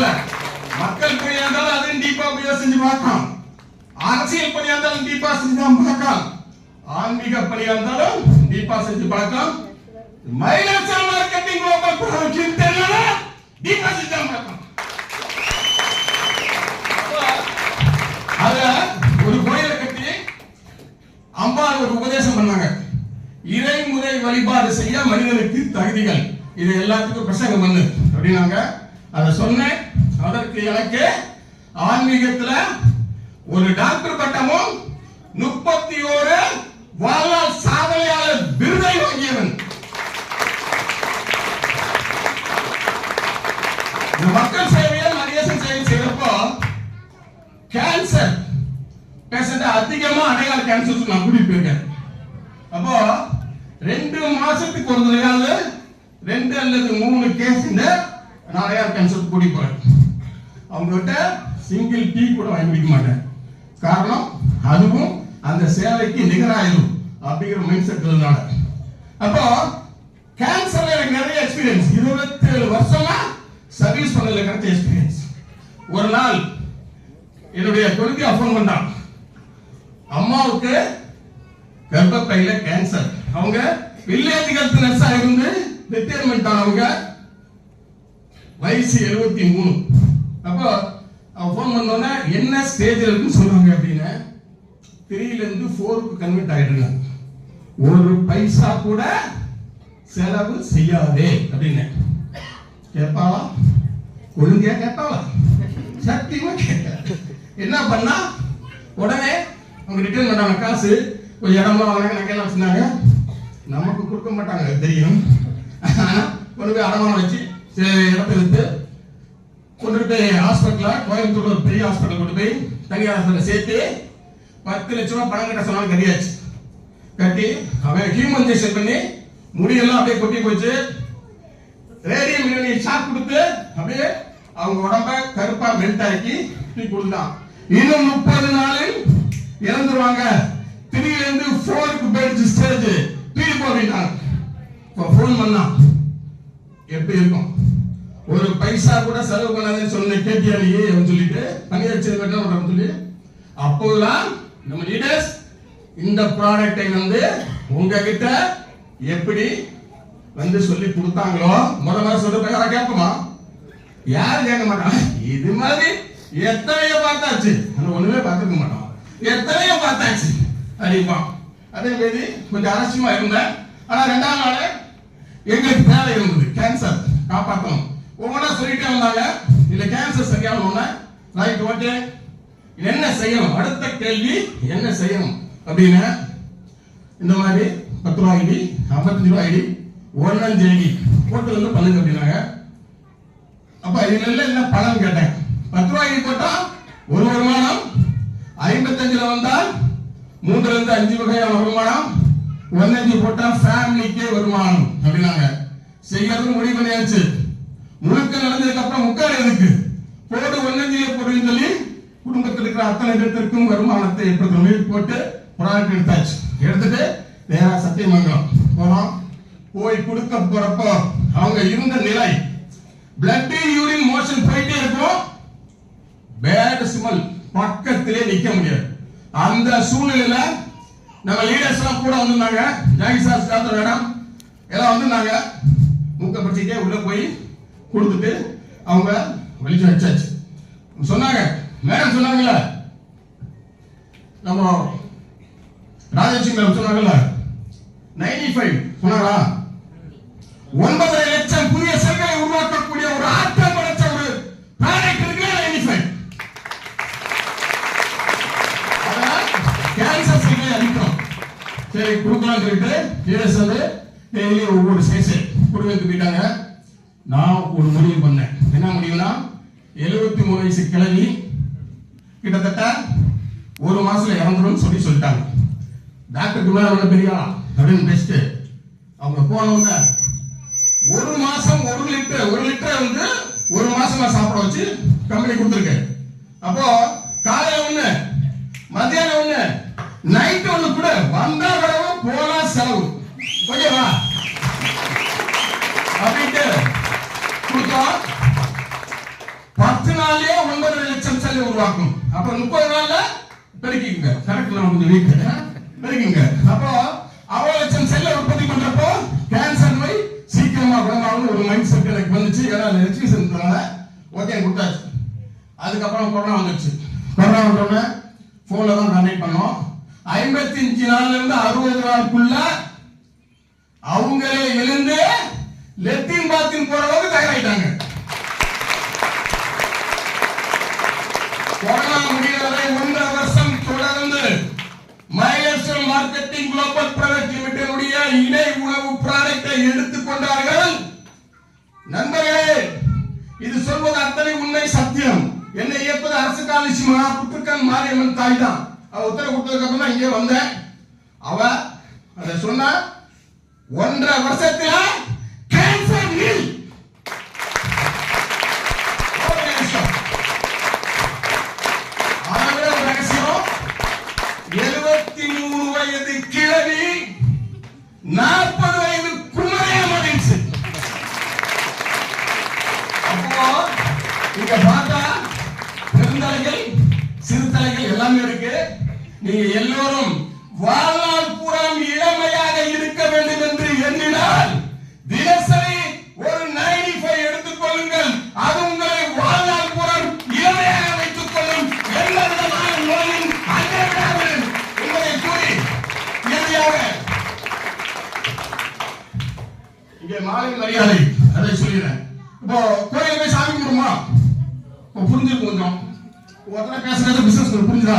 போல மக்கள் பணியா இருந்தாலும் அதையும் டீப்பா போய் செஞ்சு பார்க்கலாம். அரசியல் பணியா இருந்தாலும் டீப்பா செஞ்சு தான் பார்க்கலாம். ஆன்மீக பணியா இருந்தாலும் டீப்பா செஞ்சு பார்க்கலாம். மைலேஜ் மார்க்கெட்டிங் குளோபல் ப்ராடக்ட் தெரியல டீப்பா செஞ்சு தான் பார்க்கலாம். அத ஒரு கோயிலை கட்டி அம்பாள் ஒரு உபதேசம் பண்ணாங்க. இறைமுறை வழிபாடு செய்ய மனிதனுக்கு தகுதிகள், இது எல்லாத்துக்கும் பிரசங்கம் பண்ணு அப்படின்னாங்க. அதை சொன்னேன். அதற்கு எனக்கு ஆன்மீகத்துல ஒரு டாக்டர் பட்டமும் 31 வாழ்நாள் சாதனையாளர் விருதை வாங்கியவன். மக்கள் சேவையை மனிதன் சேவை செய்யறப்போ கேன்சர் பேஷண்ட் அதிகமா அடையாள கேன்சர் நான் கூட்டிட்டு போயிருக்கேன். அப்போ 2 மாசத்துக்கு ஒரு தடவை 2 அல்லது 3 கேஸ் நான் அடையாள கேன்சர் கூட்டிட்டு போறேன். அவங்க கிட்ட சிங்கிள் டீ கூட வாங்கி குடிக்க மாட்டேன். காரணம் அதுவும் அந்த சேவைக்கு நிகராயிரும் அப்படிங்கிற மைண்ட் செட் இருந்தனால. அப்போ கேன்சர்ல எனக்கு நிறைய எக்ஸ்பீரியன்ஸ், 27 வருஷமா சர்வீஸ் பண்ணல கிடைச்ச எக்ஸ்பீரியன்ஸ். ஒரு நாள் என்னுடைய கொள்கை ஃபோன் பண்ணான். அம்மாவுக்கு கர்ப்பப்பையில கேன்சர். அவங்க வில்லேஜ் ஹெல்த் நர்ஸா இருந்து ரிட்டையர்மெண்ட் ஆனவங்க, வயசு 73. அப்போ அவன் ஃபோன் பண்ணோன்னா என்ன ஸ்டேஜில் இருக்குன்னு சொல்றாங்க அப்படின்னு 3ல இருந்து 4க்கு கன்வெர்ட் ஆயிடுறாங்க. ஒரு பைசா கூட செலவு செய்யாதே அப்படின்னு கேட்பாளா? ஒழுங்கா கேட்பாளா? சத்தியமா கேட்க. என்ன பண்ணா உடனே அவங்க ரிட்டர்ன் பண்ணாங்க காசு. ஒரு இடம்லாம் வாங்க நகையெல்லாம் சொன்னாங்க. நமக்கு கொடுக்க மாட்டாங்க தெரியும். கொண்டு போய் அடமானம் வச்சு இடத்த வித்து கொண்டு போய் ஹாஸ்பிட்டல, கோயம்புத்தூர் ஒரு பெரிய ஹாஸ்பிட்டல் கொண்டு போய் தனியார் ஹாஸ்பிட்டல் சேர்த்து 10 லட்சம் ரூபாய் பணம் கட்ட சொன்னாலும் கட்டியாச்சு. கட்டி அவன் ஹியூமனைசேஷன் பண்ணி முடியெல்லாம் அப்படியே கொட்டி போச்சு. ரேடியம் மினி ஷாக் கொடுத்து அப்படியே அவங்க உடம்ப கருப்பா மெல்ட் ஆக்கி கொடுத்தான். இன்னும் 30 நாளில் இறந்துருவாங்க. 3ல இருந்து 4க்கு போயிடுச்சு ஸ்டேஜ். தூக்கி போட்டாங்க. ஃபோன் பண்ணா எப்படி இருக்கும்? ஒரு பைசா கூட செலவு பண்ணாதேன்னு சொன்ன கேட்டியாலேயே சொல்லிட்டு பணியாட்சி கட்டணும் சொல்லி அப்போதான் நம்ம லீடர்ஸ் இந்த ப்ராடக்டை உங்ககிட்ட எப்படி சொல்லி கொடுத்தாங்களோ முதல்ல சொல்ல யாரா கேட்போமா? யாரும் கேட்க மாட்டாங்க. இது மாதிரி எத்தனையோ பார்த்தாச்சு, ஒண்ணுமே பார்த்துக்க மாட்டோம். எத்தனையோ பார்த்தாச்சு அறிவிப்பான். அதே மாதிரி கொஞ்சம் அரசியமா இருந்தேன். ஆனா 2ஆம் நாள் எங்களுக்கு தேவை இருந்தது, கேன்சர் காப்பாற்றணும். ஒவ்வொன்றா சொல்லிட்டே வந்தாங்க. இல்ல கேன்சர் சரியான ஒண்ணு ரைட் ஓகே, என்ன செய்யணும், அடுத்த கேள்வி என்ன செய்யணும் அப்படின்னு இந்த மாதிரி 10 ரூபாய் ஐடி, 55 ரூபாய் ஐடி, 1 ஐடி போட்டு பண்ணுங்க அப்படின்னாங்க. அப்ப இதுல என்ன பணம் கேட்டேன். 10 ரூபாய் ஐடி போட்டா ஒரு வருமானம், 55ல வந்தால் 3ல இருந்து 5 வகையான வருமானம், 1 ஐடி போட்டா ஃபேமிலிக்கே வருமானம் அப்படின்னாங்க. செய்யறது முடிவு பண்ணியாச்சு. முழுக்க நடந்ததுக்கு அப்புறம் முக்காடு எதுக்கு போட்டு 1 ஐடியை போடுன்னு சொல்லி குடும்பத்தில் இருக்கிற அத்தனை பேருக்கும் வருமானத்தை எப்படி போட்டு ப்ராடக்ட் எடுத்தாச்சு. எடுத்துட்டு நேரா சத்தியமங்கலம் போறோம். போய் கொடுக்க போறப்போ அவங்க இருந்த நிலை பிளட் யூரின் மோஷன் போயிட்டே இருக்கும். பேட் ஸ்மெல், பக்கத்திலே நிக்க முடியாது. அந்த சூழ்நிலையில நம்ம லீடர்ஸ் எல்லாம் கூட வந்திருந்தாங்க. ஜாகி சார் மேடம் எல்லாம் வந்திருந்தாங்க. மூக்க பிடிச்சிட்டே உள்ள போய் கொடுத்துட்டு அவங்க வெளிச்சு வச்சாச்சு. சொன்னாங்க மேடம், சொன்னாங்கல்ல நம்ம ராஜேஷ் மேடம் சொன்னாங்கல்ல 95 சொன்னாங்களா? 9.5 லட்சம் புதிய செல்களை உருவாக்கக்கூடிய ஒரு ஆட்டம் படைச்ச ஒரு ப்ராடக்ட் இருக்கு 95. அதனால கேன்சர் செல்களை அழிக்கிறோம். சரி கொடுக்கலாம் சொல்லிட்டு கேஸ் டெய்லி ஒவ்வொரு சைஸ் கொடுக்க போயிட்டாங்க. நான் ஒரு முடிவு பண்ணேன். என்ன முடிவுனா 73 வயசு கிழவி கிட்டத்தட்ட 1 மாசத்துல இறந்துடும் சொல்லிட்டாங்க. டாக்டருக்கு மேல பெரியா அப்படின்னு பெஸ்ட். அவங்க போனவங்க 1 மாசம் 1 லிட்டர் 1 மாசமா சாப்பிட வச்சு கம்பெனி கொடுத்துருக்கு. அப்போ காலையில 1, மத்தியானம் 1, நைட் 1 கூட வந்தா வரவு போனா செலவு. ஓகேவா அப்படின்ட்டு கொடுத்தோம். நாள்லயே 9.5 லட்சம் செல்லை உருவாக்கும். அப்ப 30 நாள்ல பெருக்கிங்க. கரெக்ட், நான் கொஞ்சம் வீக் பெருக்கிங்க. அப்போ அவ்வளவு லட்சம் செல்லை உற்பத்தி பண்றப்போ கேன்சர் நோய் சீக்கிரமா குணமாகும் ஒரு மைண்ட் செட் எனக்கு வந்துச்சு. ஏன்னா ரெஜிஸ்ட்ரேஷன் ஓகே கொடுத்தாச்சு. அதுக்கப்புறம் கொரோனா வந்துச்சு. கொரோனா வந்தோடனே போன்ல தான் கான்டாக்ட் பண்ணோம். 55 நாள்ல இருந்து 60 நாளுக்குள்ள அவங்களே எழுந்து லெட்டின் பாத்தின் போற அளவுக்கு தயாராயிட்டாங்க. கொரோனா முடியவரை 1.5 வருஷம் தொடர்ந்து milestone marketing global private limited உடைய இணை உணவு ப்ராடக்டை எடுத்துக் கொண்டார்கள். நண்பர்களே, இது சொல்வது அத்தனை உண்மை சத்தியம். என்னை இயப்பது அரசு காலேஜ் புத்துக்கன் மாரியம்மன் தாய் தான். அவ உத்தரவு கொடுத்ததுக்கு அப்புறம் தான் இங்கே வந்தேன். அவ அதை சொன்ன 1.5 வருஷத்துல கேன்சர் நீல். அதை விட ஒரு ரகசியம், 73 வயது கிழவி 40 வயது குமரையா மாறிடுச்சு. அப்போ இங்க பார்த்தா பெருந்தலைகள் சிறுதலைகள் எல்லாமே இருக்கு. நீங்க எல்லோரும் வாழ்நாள் பூரா இளமையாக இருக்க வேண்டும் என்று எண்ணினால் தினசரி ஒரு 95 எடுத்துக் கொள்ளுங்கள். அது உங்களை வாழ்நாள் பூரா இளமையாக வைத்துக் கொள்ளும். எந்த விதமான நோயும் அகற்றாது என்பதை கூறி இறுதியாக இங்கே மாலை மரியாதை அதை சொல்லிடுறேன். இப்போ கோயிலுக்கு போய் சாமி கும்பிடுமா? புரிஞ்சிருக்கும். கொஞ்சம் ஒருத்தர பேசுறது பிசினஸ் புரிஞ்சுதா?